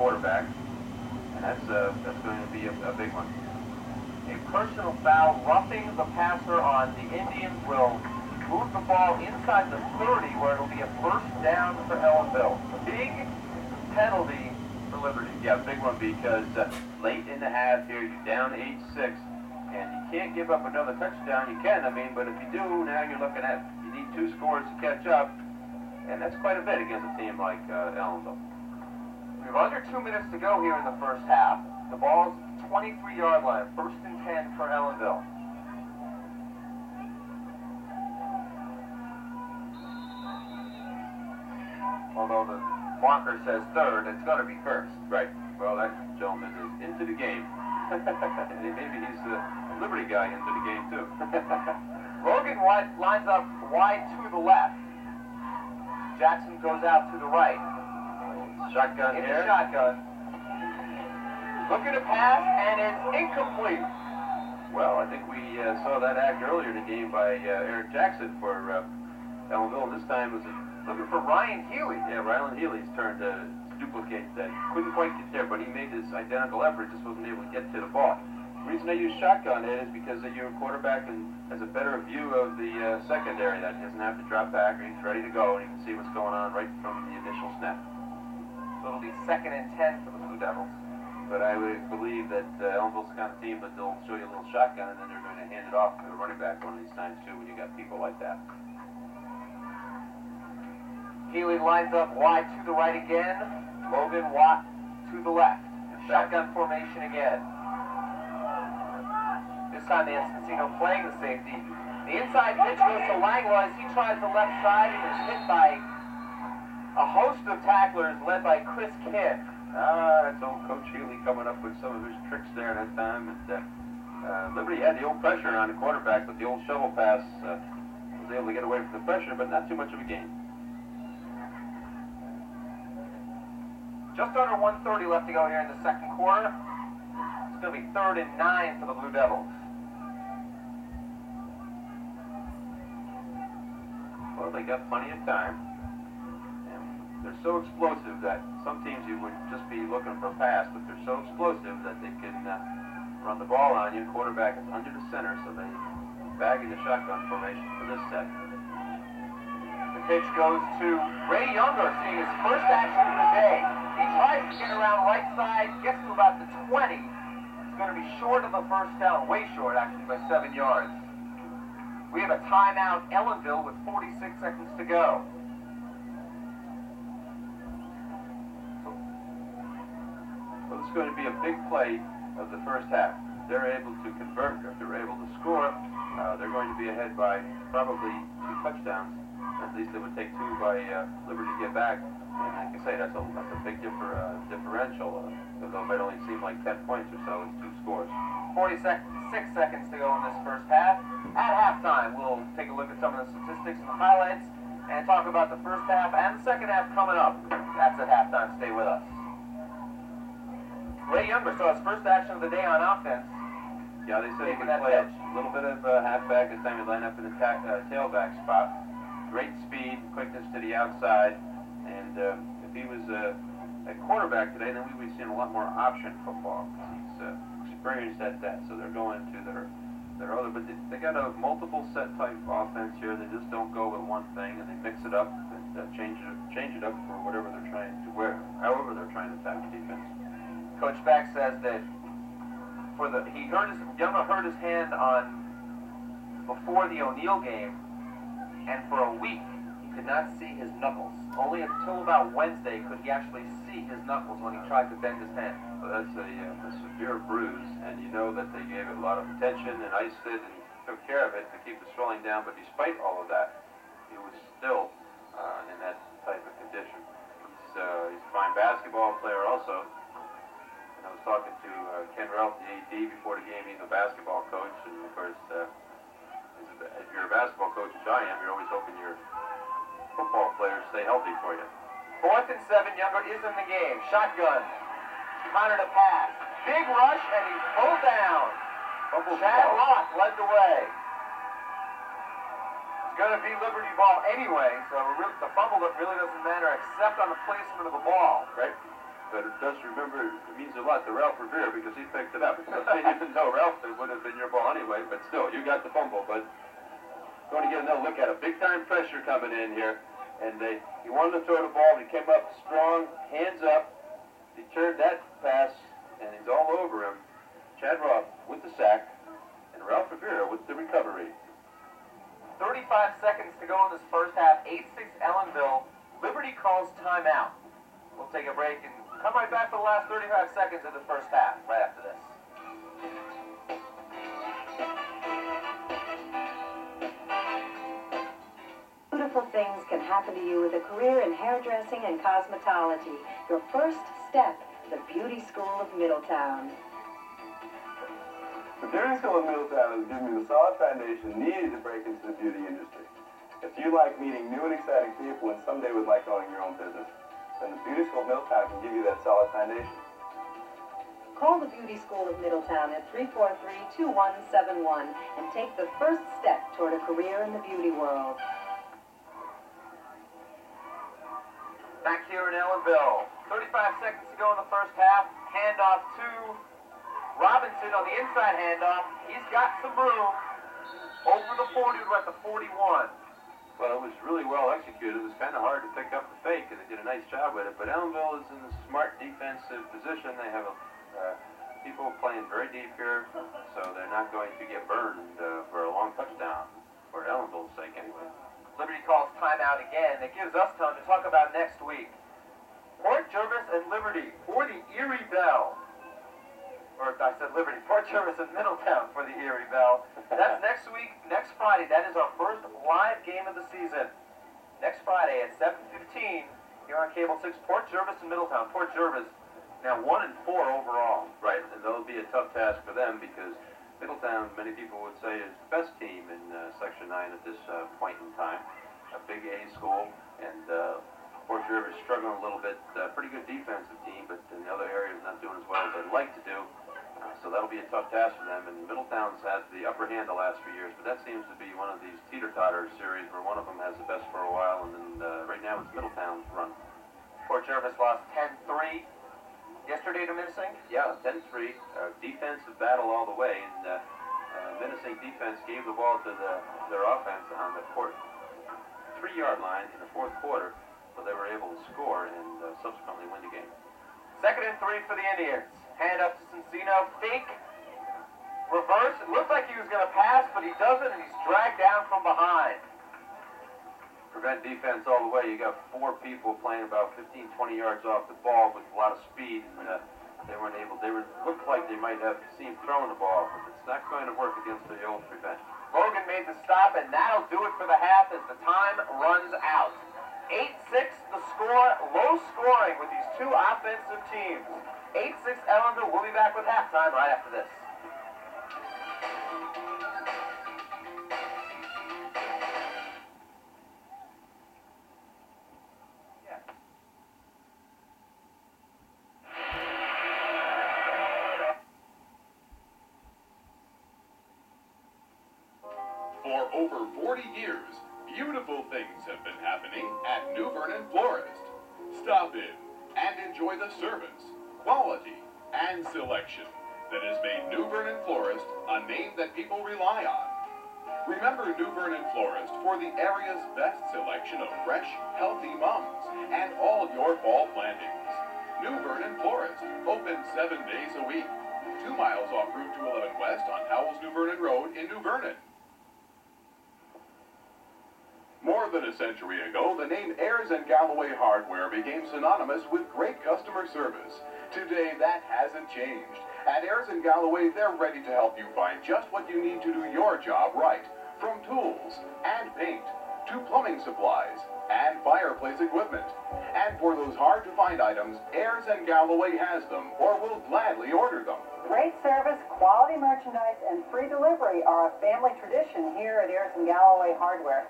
quarterback, and that's going to be a big one. A personal foul, roughing the passer on the Indians will move the ball inside the 30, where it'll be a first down for Ellenville. Big penalty for Liberty. Yeah, big one, because late in the half here, you're down 8-6, and you can't give up another touchdown. You can, but if you do, now you're looking at, you need 2 scores to catch up, and that's quite a bit against a team like Ellenville. We have under 2 minutes to go here in the first half. The ball's 23-yard line, 1st and 10 for Ellenville. Although the marker says 3rd, it's going to be 1st. Right. Well, that gentleman is into the game. Maybe he's a Liberty guy into the game, too. Logan White lines up wide to the left. Jackson goes out to the right. Shotgun in here. The shotgun. Looking to pass, and it's incomplete. Well, I think we saw that act earlier in the game by Eric Jackson for Ellenville. This time was looking for Ryan Healy. Yeah, Ryan Healy's turn to duplicate that. Couldn't quite get there, but he made this identical effort, just wasn't able to get to the ball. The reason I use shotgun is because your quarterback has a better view of the secondary. That he doesn't have to drop back, or he's ready to go, and he can see what's going on right from the initial snap. So it'll be 2nd and 10 for the Blue Devils. But I would believe that Ellenville's the kind of team that they'll show you a little shotgun, and then they're going to hand it off to the running back one of these times, too, when you got people like that. Healy lines up wide to the right again. Logan Watt to the left. Shotgun formation again. This time the Encino playing the safety. The inside pitch goes to Langlois. He tries the left side and is hit by a host of tacklers led by Chris Kidd. That's old Coach Healy coming up with some of his tricks there that time. And Liberty had the old pressure on the quarterback, but the old shovel pass was able to get away from the pressure, but not too much of a gain. Just under 1:30 left to go here in the second quarter. It's going to be 3rd and 9 for the Blue Devils. Well, they got plenty of time. They're so explosive that some teams you would just be looking for a pass, but they're so explosive that they can run the ball on you. Quarterback is under the center, so they bag in the shotgun formation for this set. The pitch goes to Ray Younger, seeing his first action of the day. He tries to get around right side, gets to about the 20. It's going to be short of the first down, way short actually by 7 yards. We have a timeout, Ellenville, with 46 seconds to go. Well, it's going to be a big play of the first half. If they're able to convert, if they're able to score, they're going to be ahead by probably 2 touchdowns. At least it would take 2 by Liberty to get back. And like I say, that's a big differential. Although it might only seem like 10 points or so, it's 2 scores. 6 seconds to go in this first half. At halftime, we'll take a look at some of the statistics and the highlights and talk about the first half and the second half coming up. That's at halftime. Stay with us. Ray Younger saw his first action of the day on offense. Yeah, they said he could play a little bit of halfback. This time he lined up in the tailback spot. Great speed, quickness to the outside, and if he was a quarterback today, then we would be seeing a lot more option football. He's experienced at that, so they're going to their other. But they got a multiple set type offense here. They just don't go with one thing, and they mix it up and change it up for whatever they're trying to wear, however they're trying to attack the defense. Coach Beck says that Younger hurt his hand before the O'Neill game, and for a week he could not see his knuckles. Only until about Wednesday could he actually see his knuckles when he tried to bend his hand. Well, that's a severe bruise, and you know that they gave it a lot of attention and iced it and took care of it to keep the swelling down. But despite all of that, he was still in that type of condition. He's a fine basketball player also. I was talking to Ken Ralph, the AD, before the game. He's a basketball coach, and of course, if you're a basketball coach, which I am, you're always hoping your football players stay healthy for you. 4th and 7, Younger is in the game. Shotgun. Connor to pass. Big rush, and he's pulled down. Chad Locke led the way. It's going to be Liberty ball anyway, so the fumble really doesn't matter except on the placement of the ball. Right. but it does remember, it means a lot to Ralph Revere because he picked it up. Even though Ralph, it would have been your ball anyway, but still, you got the fumble. But going to get another look at it. Big time pressure coming in here. And he wanted to throw the ball, but he came up strong, hands up, deterred that pass, and he's all over him. Chad Roth with the sack, and Ralph Revere with the recovery. 35 seconds to go in this first half. 8-6 Ellenville. Liberty calls timeout. We'll take a break and come right back for the last 35 seconds of the first half, right after this. Beautiful things can happen to you with a career in hairdressing and cosmetology. Your first step, the Beauty School of Middletown. The Beauty School of Middletown has given me the solid foundation needed to break into the beauty industry. If you like meeting new and exciting people and someday would like owning your own business, then the Beauty School of Middletown can give you that solid foundation. Call the Beauty School of Middletown at 343-2171 and take the first step toward a career in the beauty world. Back here in Ellenville. 35 seconds to go in the first half. Handoff to Robinson on the inside handoff. He's got some room. Over the 40, we're at the 41. Well, it was really well executed. It was kind of hard to pick up the fake, and they did a nice job with it. But Ellenville is in a smart defensive position. They have people playing very deep here, so they're not going to get burned for a long touchdown, for Ellenville's sake anyway. Liberty calls timeout again. That gives us time to talk about next week. Port Jervis and Liberty for the Erie Bell. Or I said Liberty. Port Jervis and Middletown for the Erie Bell. That's next week, next Friday. That is our first live game of the season. Next Friday at 7:15 here on Cable 6. Port Jervis and Middletown. Port Jervis now 1-4 overall. Right, and that'll be a tough task for them because Middletown, many people would say, is the best team in Section 9 at this point in time. A big A school, and Port Jervis struggling a little bit. Pretty good defensive team, but in the other areas not doing as well as they'd like to do. So that'll be a tough task for them. And Middletown's had the upper hand the last few years, but that seems to be one of these teeter-totter series where one of them has the best for a while, and then right now it's Middletown's run. Port Jervis lost 10-3 yesterday to Minisink. Yeah, 10-3. Defensive battle all the way, and Minisink defense gave the ball to their offense on the 3-yard line in the fourth quarter, so they were able to score and subsequently win the game. 2nd and 3 for the Indians. Hand up to Cincino. Fake. Reverse. It looked like he was going to pass, but he doesn't, and he's dragged down from behind. Prevent defense all the way. You got 4 people playing about 15, 20 yards off the ball with a lot of speed, and they weren't able. Looked like they might have seen throwing the ball, but it's not going to work against the old prevent. Logan made the stop, and that'll do it for the half as the time runs out. 8-6 the score, low scoring with these two offensive teams. 8-6 Ellenville. We'll be back with halftime right after this. For over 40 years, beautiful things have been happening at New Vernon Florist. Stop in and enjoy the service, quality, and selection that has made New Vernon Florist a name that people rely on. Remember New Vernon Florist for the area's best selection of fresh, healthy mums and all your fall plantings. New Vernon Florist, open 7 days a week. 2 miles off Route 211 West on Howell's New Vernon Road in New Vernon. More than a century ago, the name Ayers & Galloway Hardware became synonymous with great customer service. Today, that hasn't changed. At Ayers & Galloway, they're ready to help you find just what you need to do your job right. From tools and paint to plumbing supplies and fireplace equipment. And for those hard-to-find items, Ayers & Galloway has them or will gladly order them. Great service, quality merchandise, and free delivery are a family tradition here at Ayers & Galloway Hardware.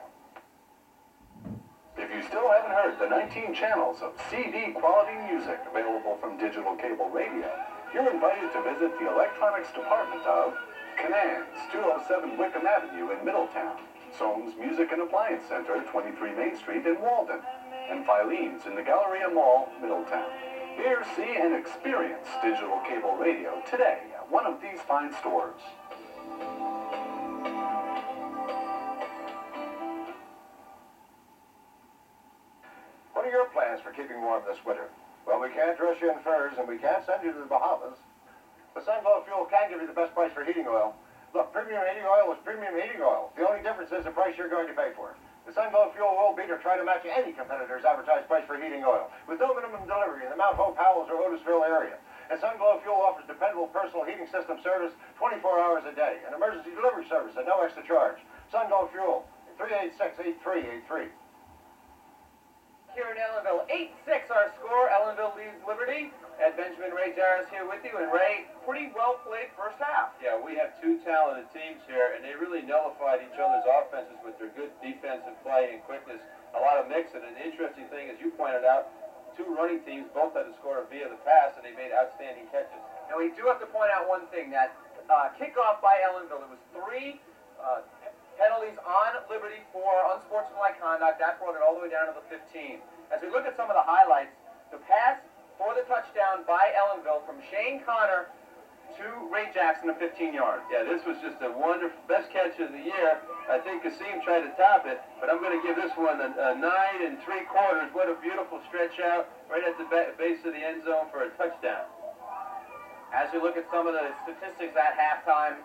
If you still haven't heard the 19 channels of CD quality music available from digital cable radio, you're invited to visit the electronics department of Canans, 207 Wickham Avenue in Middletown, Soames Music and Appliance Center, 23 Main Street in Walden, and Filene's in the Galleria Mall, Middletown. Hear, see, and experience digital cable radio today at one of these fine stores. What are your plans for keeping warm this winter? Well, we can't dress you in furs, and we can't send you to the Bahamas. But Sunflower Fuel can give you the best price for heating oil. Look, premium heating oil is premium heating oil. The only difference is the price you're going to pay for it. The Sunflower Fuel will beat or try to match any competitor's advertised price for heating oil, with no minimum delivery in the Mount Hope, Howells, or Otisville area. And Sunflower Fuel offers dependable personal heating system service 24 hours a day, and emergency delivery service at no extra charge. Sunflower Fuel, 386-8383. Here in Ellenville, 8-6 our score. Ellenville leads Liberty. Ed Benjamin, Ray Jarris here with you. And Ray, pretty well played first half. Yeah, we have two talented teams here, and they really nullified each other's offenses with their good defensive play and quickness. A lot of mix, and an interesting thing, as you pointed out, two running teams both had to score via the pass, and they made outstanding catches. And we do have to point out one thing, that kickoff by Ellenville, there was 3 penalties on Liberty for unsportsmanlike conduct. That brought it all the way down to the 15. As we look at some of the highlights, the pass for the touchdown by Ellenville from Shane Connor to Ray Jackson of 15 yards. Yeah, this was just a wonderful, best catch of the year. I think Kasim tried to top it, but I'm going to give this one a 9 3/4. What a beautiful stretch out right at the base of the end zone for a touchdown. As we look at some of the statistics at halftime,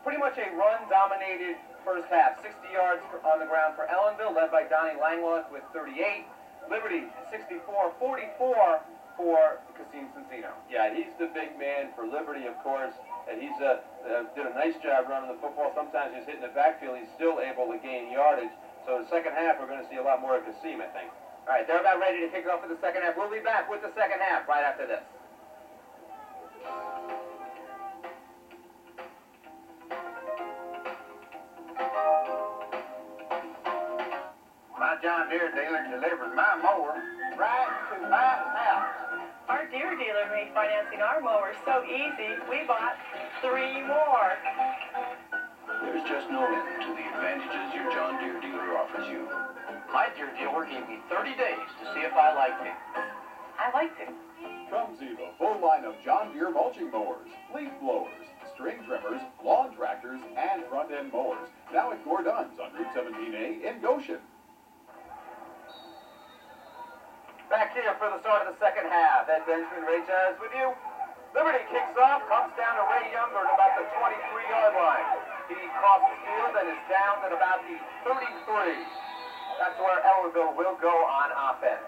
pretty much a run-dominated first half. 60 yards on the ground for Ellenville, led by Donnie Langlois with 38. Liberty, 64-44 for Kasim Cincino. Yeah, he's the big man for Liberty, of course, and he's did a nice job running the football. Sometimes he's hitting the backfield. He's still able to gain yardage. So the second half, we're going to see a lot more of Kasim, I think. All right, they're about ready to kick off for the second half. We'll be back with the second half right after this. My John Deere dealer delivered my mower right to my house. Our Deere dealer made financing our mowers so easy, we bought 3 more. There's just no end to the advantages your John Deere dealer offers you. My Deere dealer gave me 30 days to see if I liked it. I liked it. Come see the full line of John Deere mulching mowers, leaf blowers, string trimmers, lawn tractors, and front-end mowers. Now at Gordon's on Route 17A in Goshen. Back here for the start of the second half. Ed Benjamin, Ray Jarris with you. Liberty kicks off, comes down to Ray Younger at about the 23-yard line. He crosses field and is down at about the 33. That's where Ellenville will go on offense.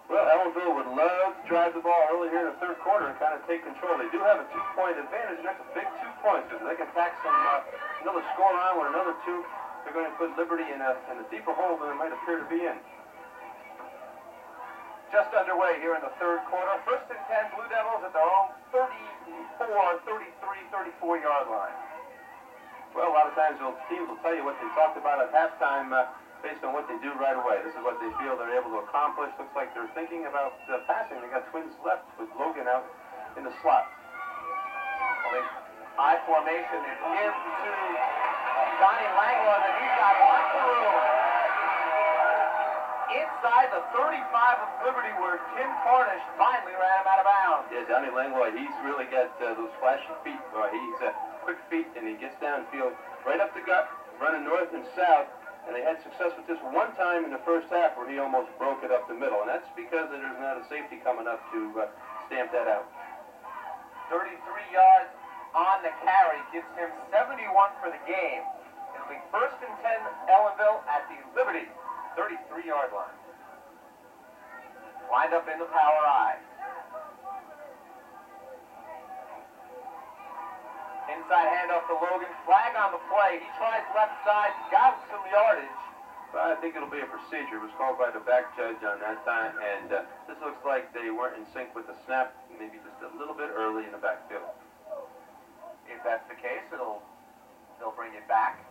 Well, Ellenville would love to drive the ball early here in the third quarter and kind of take control. They do have a 2-point advantage, and that's a big 2 points, because they can tack some another score on with another 2. They're going to put Liberty in a deeper hole than it might appear to be in. Just underway here in the third quarter. First and 10, Blue Devils at their own 34, 33, 34-yard line. Well, a lot of times teams will tell you what they talked about at halftime based on what they do right away. This is what they feel they're able to accomplish. Looks like they're thinking about passing. They got twins left with Logan out in the slot. High formation and gives to Donnie Langlois, and he's got lots of room. Inside the 35 of Liberty, where Tim Cornish finally ran him out of bounds. Yeah, Donnie Langlois, he's really got those flashy feet. He's quick feet, and he gets downfield right up the gut, running north and south. And they had success with this one time in the first half where he almost broke it up the middle. And that's because there's not a safety coming up to stamp that out. 33 yards on the carry gives him 71 for the game. It'll be first and 10 Ellenville at the Liberty 33-yard line. Lined up in the power I. Inside handoff to Logan. Flag on the play. He tries left side. Got some yardage. But I think it'll be a procedure. It was called by the back judge on that time. And this looks like they weren't in sync with the snap. Maybe just a little bit early in the backfield. If that's the case, they'll bring it back.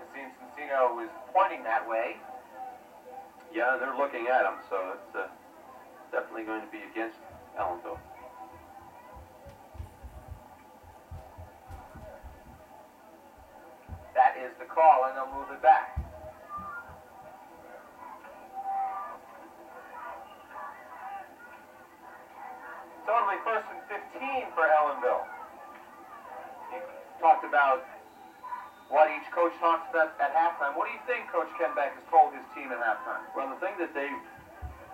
Kasim Cincino is pointing that way. Yeah, they're looking at him, so it's definitely going to be against Ellenville. That is the call, and they'll move it back. So it'll be 1st and 15 for Ellenville. You talked about what each coach talks about at halftime. What do you think Coach Ken Beck has told his team at halftime? Well, the thing that they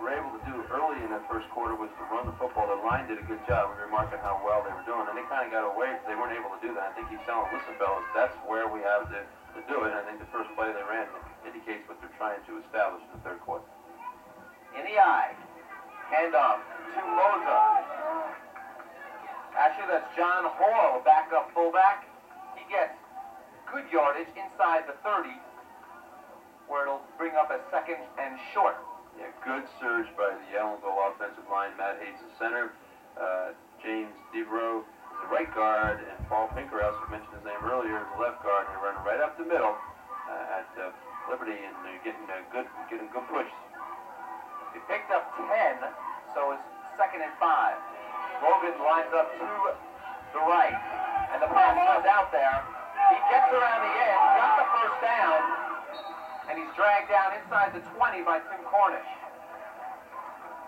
were able to do early in that first quarter was to run the football. The line did a good job. We were remarking how well they were doing, and they kind of got away because they weren't able to do that. I think he's telling, listen, fellas, that's where we have to do it. And I think the first play they ran indicates what they're trying to establish in the third quarter. In the eye. Handoff to Moza. Actually, that's John Hall, a backup fullback. He gets good yardage inside the 30, where it'll bring up a 2nd and short. Yeah, good surge by the Ellenville offensive line. Matt Hayes the center. James Devereaux is the right guard, and Paul Pinkerhouse, who mentioned his name earlier, is the left guard. And they're running right up the middle at Liberty, and they're getting good push. He picked up 10, so it's 2nd and 5. Logan lines up to the right, and the pass goes out there. He gets around the edge, got the first down, and he's dragged down inside the 20 by Tim Cornish.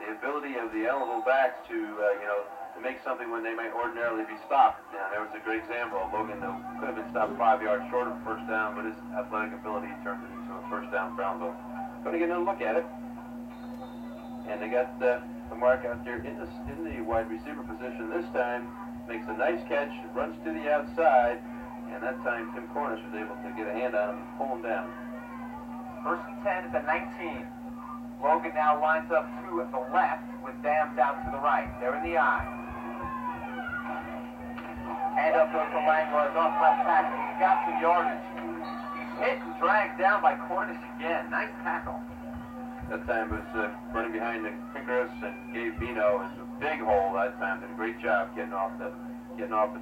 The ability of the Ellenville backs to make something when they might ordinarily be stopped. Now, there was a great example of Logan who could have been stopped 5 yards short of the first down, but his athletic ability turned it into a first down for Ellenville. Going to get another look at it. And they got the mark out there in the wide receiver position this time. Makes a nice catch, runs to the outside, and that time Tim Cornish was able to get a hand on him and pull him down. 1st and 10 at the 19. Logan now lines up to the left with Dams out to the right. They're in the eye. Hand up goes to Langlois off left tackle. He's got some yardage. He's hit and dragged down by Cornish again. Nice tackle. That time was running behind the Pinkerhouse and gave Bino a big hole that time. Did a great job getting off the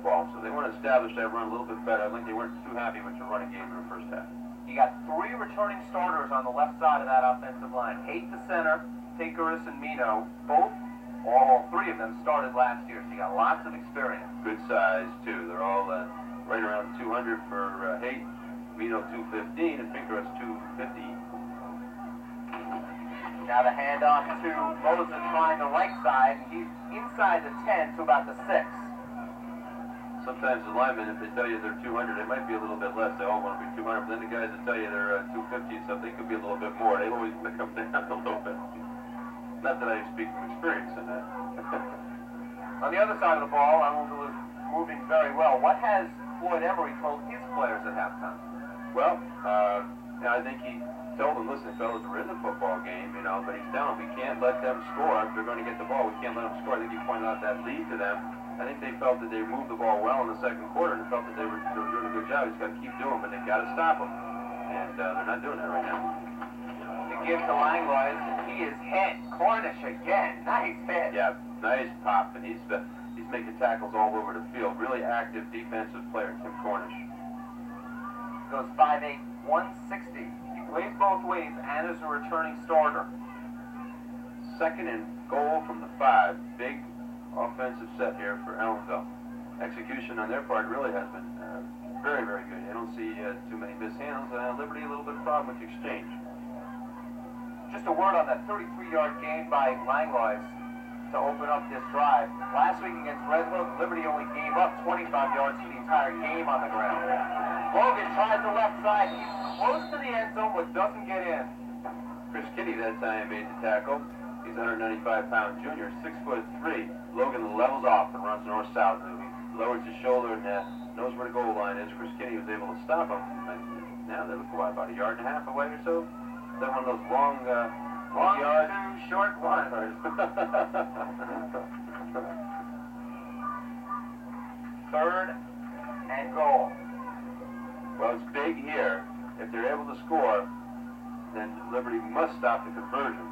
ball. So they want to establish that run a little bit better. I think they weren't too happy with the running game in the first half. You got 3 returning starters on the left side of that offensive line. Haight the center, Pinkerhouse and Mino, all 3 of them started last year, so you got lots of experience. Good size, too. They're all right around 200 for Haight, Mino 215, and Pinkerhouse 250. Now the handoff to Moza trying the right side, and he's inside the 10 to about the 6. Sometimes the linemen, if they tell you they're 200, it might be a little bit less. They all want to be 200, but then the guys that tell you they're 250 and stuff, they could be a little bit more. They always come down a little bit. Not that I speak from experience in that. On the other side of the ball, Ellenville is moving very well. What has Floyd Emery told his players at halftime? Well, I think he told them, listen, fellas, we're in the football game, but he's telling them we can't let them score. If they're going to get the ball, we can't let them score. I think he pointed out that lead to them. I think they felt that they moved the ball well in the second quarter and felt that they were doing a good job. He's got to keep doing, but they've got to stop them. And they're not doing that right now. To give to Langlois, he is hit. Cornish again. Nice hit. Yeah, nice pop. And he's making tackles all over the field. Really active defensive player, Tim Cornish. Goes 5'8", 160. He plays both ways and is a returning starter. 2nd and goal from the 5. Big offensive set here for Ellenville. Execution on their part really has been very, very good. I don't see too many mishandles. Liberty, a little bit of problem with the exchange. Just a word on that 33-yard gain by Langlois to open up this drive. Last week against Red Hook, Liberty only gave up 25 yards for the entire game on the ground. Logan tries the left side. He's close to the end zone, but doesn't get in. Chris Kitty that time made the tackle. He's 195-pound junior, 6'3". Logan levels off and runs north-south. He lowers his shoulder and knows where the goal line is. Chris Kitty was able to stop him. And now they're about a yard and a half away or so. Is that one of those long yards? 2, short 1. 3rd and goal. Well, it's big here. If they're able to score, then Liberty must stop the conversion.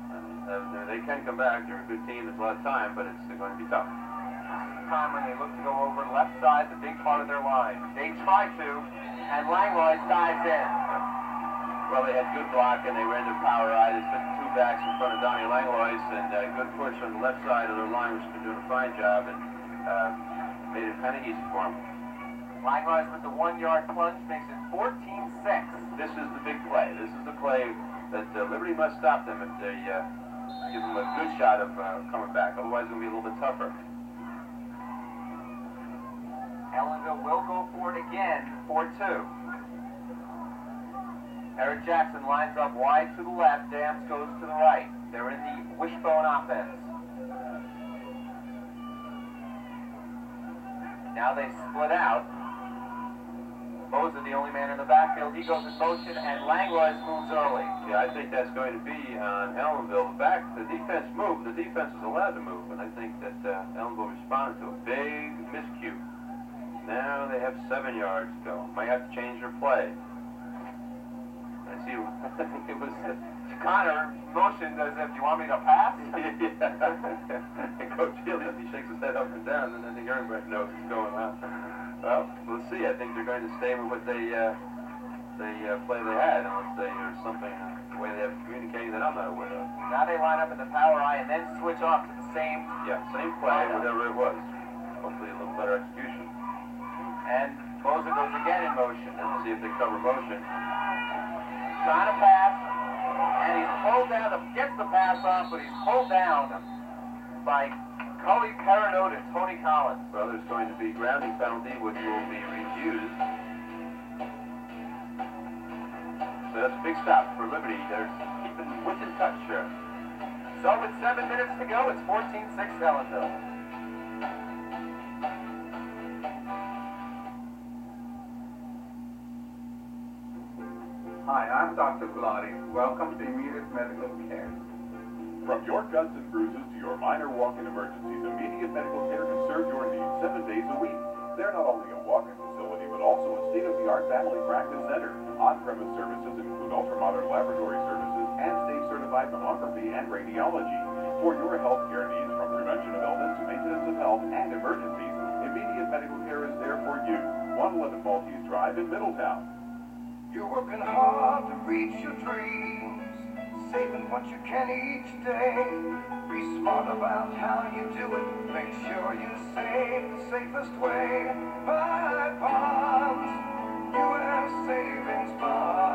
They can come back. They're a good team. There's a lot of time, but it's going to be tough. Time when they look to go over left side, the big part of their line. They try to, and Langlois dives in. Well, they had good block, and they ran their power eye. They took 2 backs in front of Donnie Langlois, and good push on the left side of their line, which has been doing a fine job, and made it kind of easy for them. Langlois with the 1-yard plunge makes it 14-6. This is the big play. This is the play that Liberty must stop them if they give them a good shot of coming back. Otherwise, it's going to be a little bit tougher. Ellenville will go for it again, 4-2. Eric Jackson lines up wide to the left, Dams goes to the right. They're in the wishbone offense. Now they split out. Boza, the only man in the backfield, he goes in motion, and Langlois moves early. Yeah, I think that's going to be on Ellenville. The defense moved. The defense is allowed to move, and I think that Ellenville responded to a big miscue. Now they have 7 yards to go. Might have to change their play. I see. It was Connor motioned as if, you want me to pass? And Coach Healy, he shakes his head up and down, and I think everybody knows what's going on. Well, we'll see. I think they're going to stay with what they play they had, unless there's something the way they have communicating that I'm not aware of. Now they line up in the power eye and then switch off to the same. Yeah, same play, whatever it was. Hopefully a little better execution. And Boza goes again in motion. Let's see if they cover motion. Trying to pass, and he's pulled down. Gets the pass off, but he's pulled down by Cully Perrineau and Tony Collins. Well, there's going to be grounding penalty, which will be reviewed. So that's a big stop for Liberty. They're keeping in touch here. So with 7 minutes to go, it's 14-6 Ellenville. Hi, I'm Dr. Bellotti. Welcome to Immediate Medical Care. From your cuts and bruises to your minor walk-in emergencies, Immediate Medical Care can serve your needs 7 days a week. They're not only a walk-in facility, but also a state-of-the-art family practice center. On-premise services include ultra-modern laboratory services and state-certified mammography and radiology. For your health care needs, from prevention of illness to maintenance of health and emergencies, Immediate Medical Care is there for you. 111 Maltese Drive in Middletown. You're working hard to reach your dreams, saving what you can each day. Be smart about how you do it. Make sure you save the safest way. Buy bonds, U.S. Savings Bonds.